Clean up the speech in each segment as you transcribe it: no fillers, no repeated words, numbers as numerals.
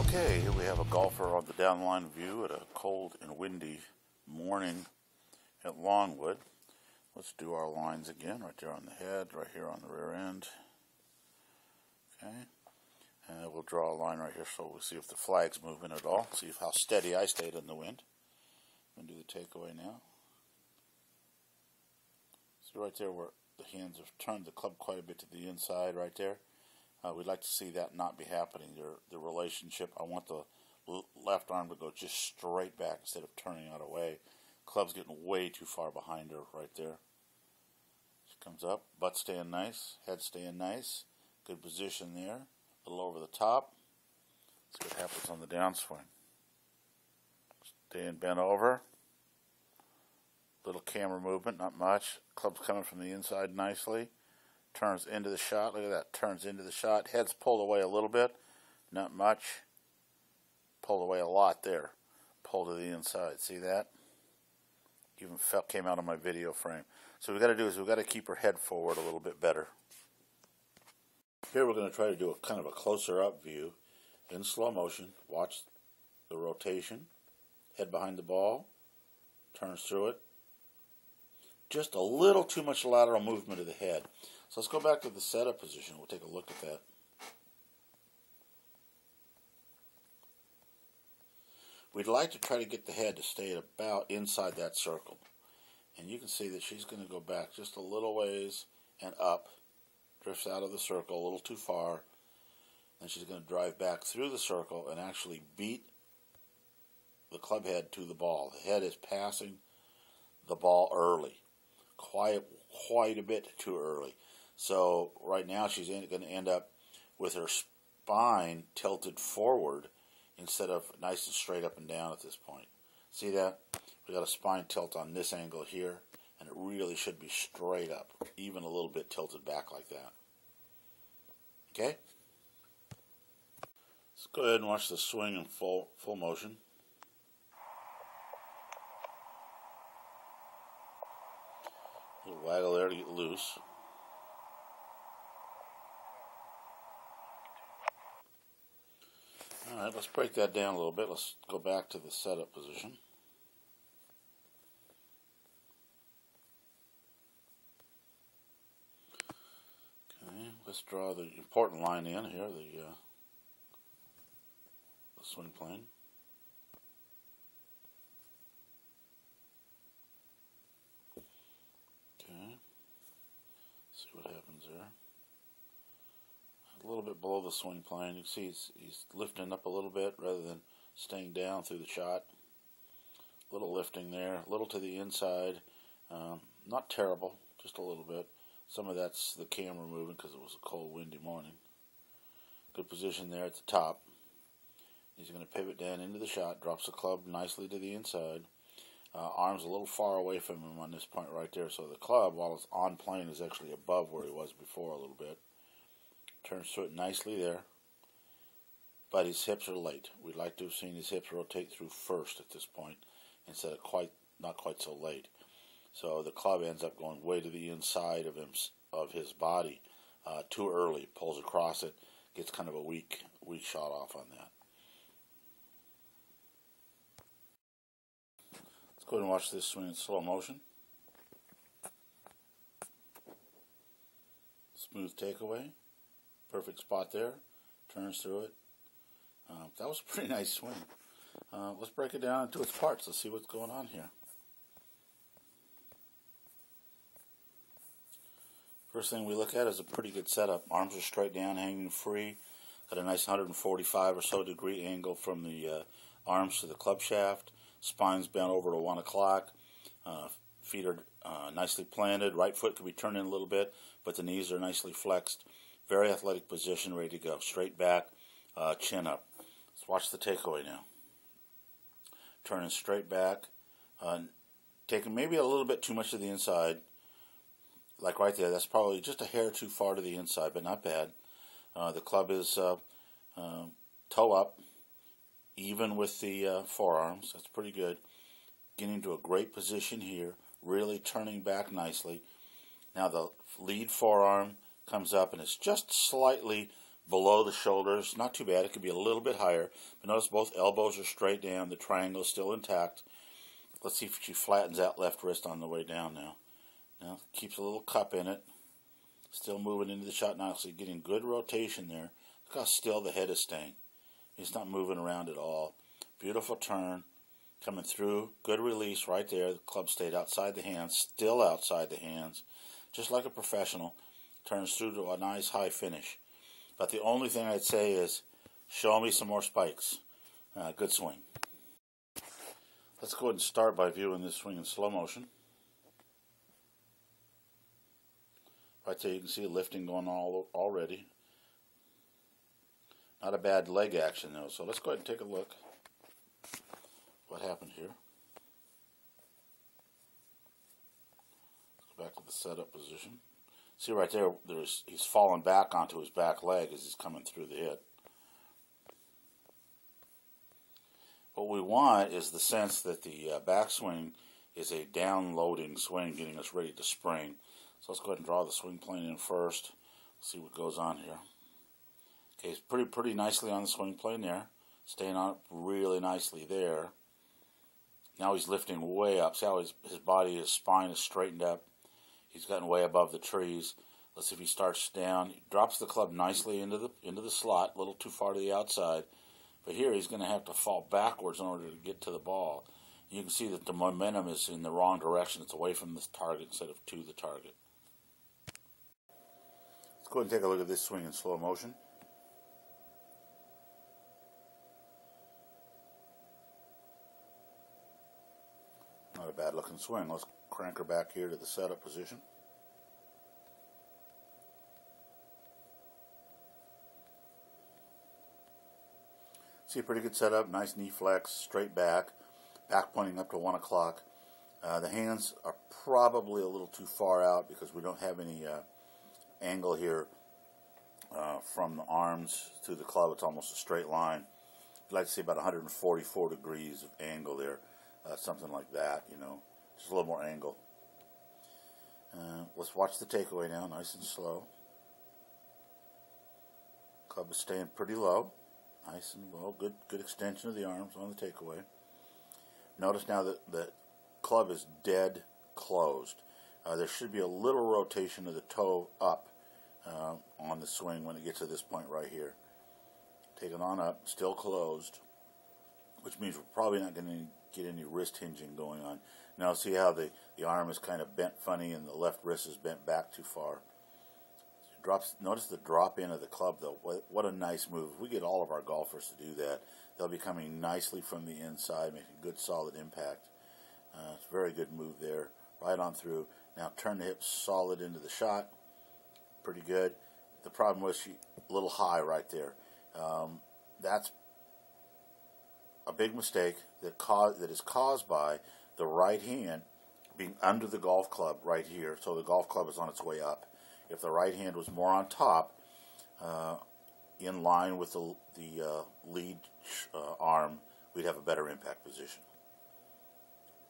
Okay, here we have a golfer on the downline view at a cold and windy morning at Longwood. Let's do our lines again, right there on the head, right here on the rear end. Okay, and we'll draw a line right here so we'll see if the flag's moving at all, see how steady I stayed in the wind. I'm going to do the takeaway now. See right there where the hands have turned the club quite a bit to the inside right there. We'd like to see that not be happening. The relationship, I want the left arm to go just straight back instead of turning out away. Club's getting way too far behind her right there. She comes up, butt staying nice, head staying nice. Good position there. A little over the top. See what happens on the downswing. Staying bent over. Little camera movement, not much. Club's coming from the inside nicely. Turns into the shot. Look at that. Turns into the shot. Head's pulled away a little bit. Not much. Pulled away a lot there. Pulled to the inside. See that? Even came out on my video frame. So what we've got to do is we've got to keep her head forward a little bit better. Here we're going to try to do a kind of a closer up view in slow motion. Watch the rotation. Head behind the ball. Turns through it. Just a little too much lateral movement of the head. So let's go back to the setup position. We'll take a look at that. We'd like to try to get the head to stay at about inside that circle. And you can see that she's going to go back just a little ways and up. Drifts out of the circle a little too far. Then she's going to drive back through the circle and actually beat the club head to the ball. The head is passing the ball early. Quite a bit too early. So right now she's going to end up with her spine tilted forward instead of nice and straight up and down at this point. See that? We got a spine tilt on this angle here, and it really should be straight up, even a little bit tilted back like that. Okay? Let's go ahead and watch the swing in full motion. A little waggle there to get loose. Alright, let's break that down a little bit. Let's go back to the setup position. Okay, let's draw the important line in here, the swing plane. Okay, see what happens there. A little bit below the swing plane. You can see he's lifting up a little bit rather than staying down through the shot. A little lifting there, a little to the inside. Not terrible, just a little bit. Some of that's the camera moving because it was a cold, windy morning. Good position there at the top. He's going to pivot down into the shot, drops the club nicely to the inside. Arms a little far away from him on this point right there, so the club, while it's on plane, is actually above where he was before a little bit. Turns through it nicely there, but his hips are late. We'd like to have seen his hips rotate through first at this point instead of not quite so late. So the club ends up going way to the inside of his body too early. Pulls across it, gets kind of a weak shot off on that. Let's go ahead and watch this swing in slow motion. Smooth takeaway. Perfect spot there. Turns through it. That was a pretty nice swing. Let's break it down into its parts. Let's see what's going on here. First thing we look at is a pretty good setup. Arms are straight down, hanging free. Got a nice 145 or so degree angle from the arms to the club shaft. Spine's bent over to 1 o'clock. Feet are nicely planted. Right foot could be turned in a little bit, but the knees are nicely flexed. Very athletic position, ready to go. Straight back, chin up. Let's watch the takeaway now. Turning straight back. Taking maybe a little bit too much to the inside. Like right there, that's probably just a hair too far to the inside, but not bad. The club is toe up, even with the forearms. That's pretty good. Getting to a great position here. Really turning back nicely. Now the lead forearm comes up and it's just slightly below the shoulders. Not too bad. It could be a little bit higher. But notice both elbows are straight down. The triangle is still intact. Let's see if she flattens that left wrist on the way down now. Now, keeps a little cup in it. Still moving into the shot nicely. Getting good rotation there. Look how still the head is staying. It's not moving around at all. Beautiful turn. Coming through. Good release right there. The club stayed outside the hands. Still outside the hands. Just like a professional. Turns through to a nice high finish. But the only thing I'd say is, show me some more spikes. Good swing. Let's go ahead and start by viewing this swing in slow motion. Right there you can see lifting going on already. Not a bad leg action though, so let's go ahead and take a look what happened here. Let's go back to the setup position. See right there, he's falling back onto his back leg as he's coming through the hit. What we want is the sense that the backswing is a down-loading swing, getting us ready to spring. So let's go ahead and draw the swing plane in first. See what goes on here. Okay, it's pretty nicely on the swing plane there. Staying on it really nicely there. Now he's lifting way up. See how his body, his spine is straightened up. He's gotten way above the trees. Let's see if he starts down. He drops the club nicely into the slot, a little too far to the outside. But here he's going to have to fall backwards in order to get to the ball. You can see that the momentum is in the wrong direction. It's away from the target instead of to the target. Let's go ahead and take a look at this swing in slow motion. Not a bad looking swing. Let's crank her back here to the setup position. See a pretty good setup, nice knee flex, straight back pointing up to 1 o'clock. The hands are probably a little too far out because we don't have any angle here from the arms to the club. It's almost a straight line. I'd like to see about 144 degrees of angle there, something like that, you know, just a little more angle. Let's watch the takeaway now, nice and slow. Club is staying pretty low. Nice and low, good extension of the arms on the takeaway. Notice now that the club is dead closed. There should be a little rotation of the toe up on the swing when it gets to this point right here. Take it on up, still closed, which means we're probably not going to get any wrist hinging going on. Now see how the arm is kind of bent funny and the left wrist is bent back too far. Notice the drop in of the club though. What a nice move. We get all of our golfers to do that. They'll be coming nicely from the inside, making good solid impact. It's a very good move there. Right on through. Now turn the hips solid into the shot. Pretty good. The problem was she a little high right there. That's a big mistake that is caused by the right hand being under the golf club right here. So the golf club is on its way up. If the right hand was more on top, in line with the lead arm, we'd have a better impact position.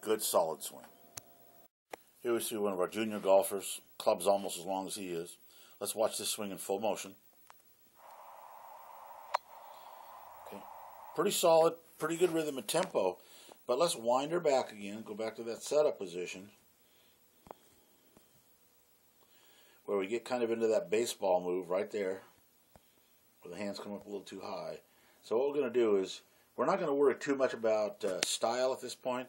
Good solid swing. Here we see one of our junior golfers. Club's almost as long as he is. Let's watch this swing in full motion. Okay. Pretty solid, pretty good rhythm and tempo. But let's wind her back again. Go back to that setup position, where we get kind of into that baseball move right there, where the hands come up a little too high. So what we're going to do is, we're not going to worry too much about style at this point,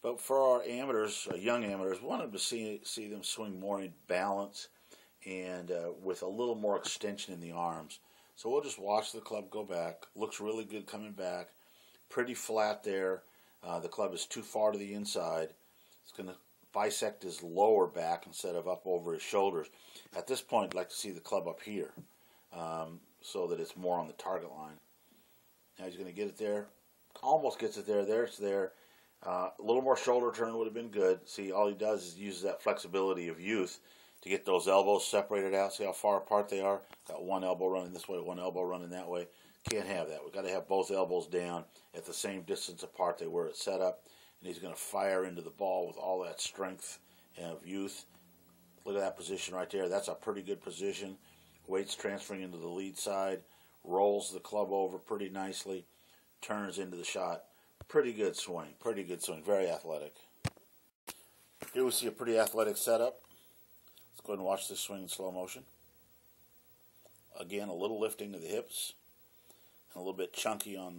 but for our amateurs, young amateurs, we want them to see them swing more in balance and with a little more extension in the arms. So we'll just watch the club go back. Looks really good coming back. Pretty flat there. The club is too far to the inside. It's going to bisect his lower back instead of up over his shoulders. At this point, I'd like to see the club up here so that it's more on the target line. Now he's going to get it there. Almost gets it there. There it's there. A little more shoulder turn would have been good. See, all he does is use that flexibility of youth to get those elbows separated out. See how far apart they are? Got one elbow running this way, one elbow running that way. Can't have that. We've got to have both elbows down at the same distance apart they were at setup. And he's going to fire into the ball with all that strength of youth. Look at that position right there. That's a pretty good position. Weight's transferring into the lead side, rolls the club over pretty nicely, turns into the shot. Pretty good swing, very athletic. Here we see a pretty athletic setup. Let's go ahead and watch this swing in slow motion. Again, a little lifting of the hips, and a little bit chunky on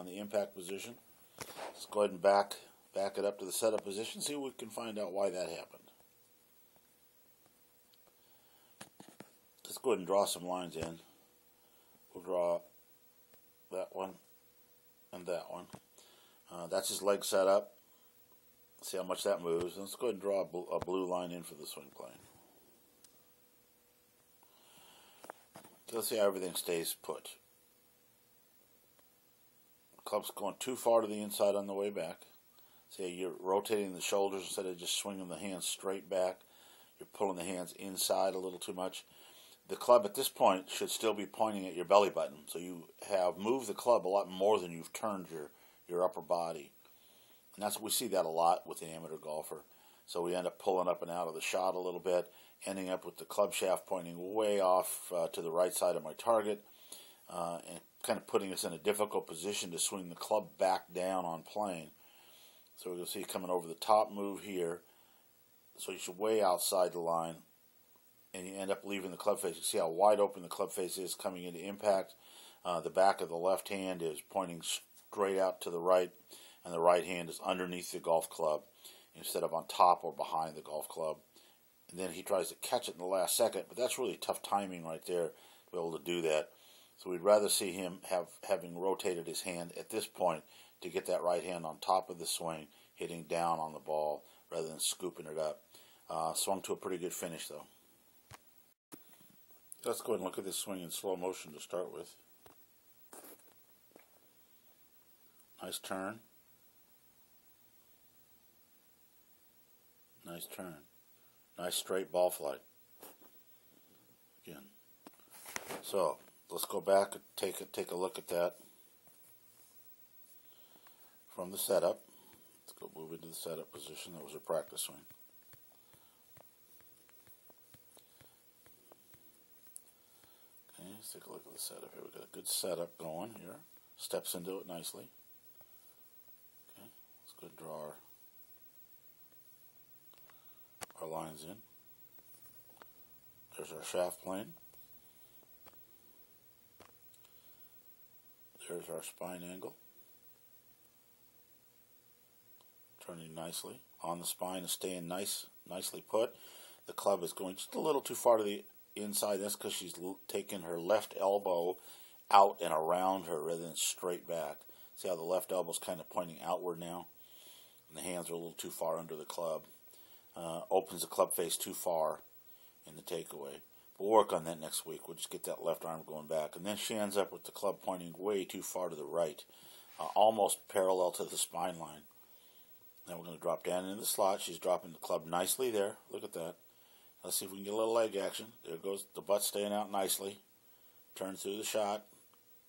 the impact position. Let's go ahead and back it up to the setup position, see if we can find out why that happened. Let's go ahead and draw some lines in. We'll draw that one and that one. That's his leg setup. See how much that moves. Let's go ahead and draw a blue line in for the swing plane. Let's see how everything stays put. The club's going too far to the inside on the way back. See, you're rotating the shoulders instead of just swinging the hands straight back. You're pulling the hands inside a little too much. The club at this point should still be pointing at your belly button. So you have moved the club a lot more than you've turned your upper body. And we see that a lot with the amateur golfer. So we end up pulling up and out of the shot a little bit, ending up with the club shaft pointing way off to the right side of my target, and kind of putting us in a difficult position to swing the club back down on plane. So you'll see coming over the top move here. So you should way outside the line, and you end up leaving the club face. You see how wide open the club face is coming into impact. The back of the left hand is pointing straight out to the right, and the right hand is underneath the golf club instead of on top or behind the golf club. And then he tries to catch it in the last second, but that's really tough timing right there to be able to do that. So we'd rather see him having rotated his hand at this point to get that right hand on top of the swing, hitting down on the ball rather than scooping it up. Swung to a pretty good finish, though. Let's go ahead and look at this swing in slow motion to start with. Nice turn. Nice turn. Nice straight ball flight. Again. So let's go back and take a look at that from the setup. Let's go move into the setup position. That was a practice swing. Okay, let's take a look at the setup here. We've got a good setup going here. Steps into it nicely. Okay, let's go ahead and draw our lines in. There's our shaft plane. There's our spine angle. Turning nicely. On the spine is staying nicely put. The club is going just a little too far to the inside. That's because she's taken her left elbow out and around her rather than straight back. See how the left elbow is kind of pointing outward now? And the hands are a little too far under the club. Opens the club face too far in the takeaway. We'll work on that next week. We'll just get that left arm going back. And then she ends up with the club pointing way too far to the right, almost parallel to the spine line. Then we're going to drop down into the slot. She's dropping the club nicely there. Look at that. Let's see if we can get a little leg action. There goes the butt staying out nicely. Turn through the shot.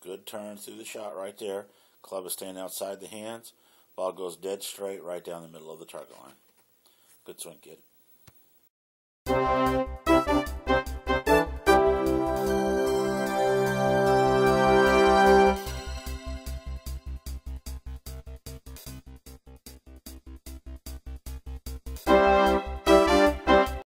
Good turn through the shot right there. Club is staying outside the hands. Ball goes dead straight right down the middle of the target line. Good swing, kid.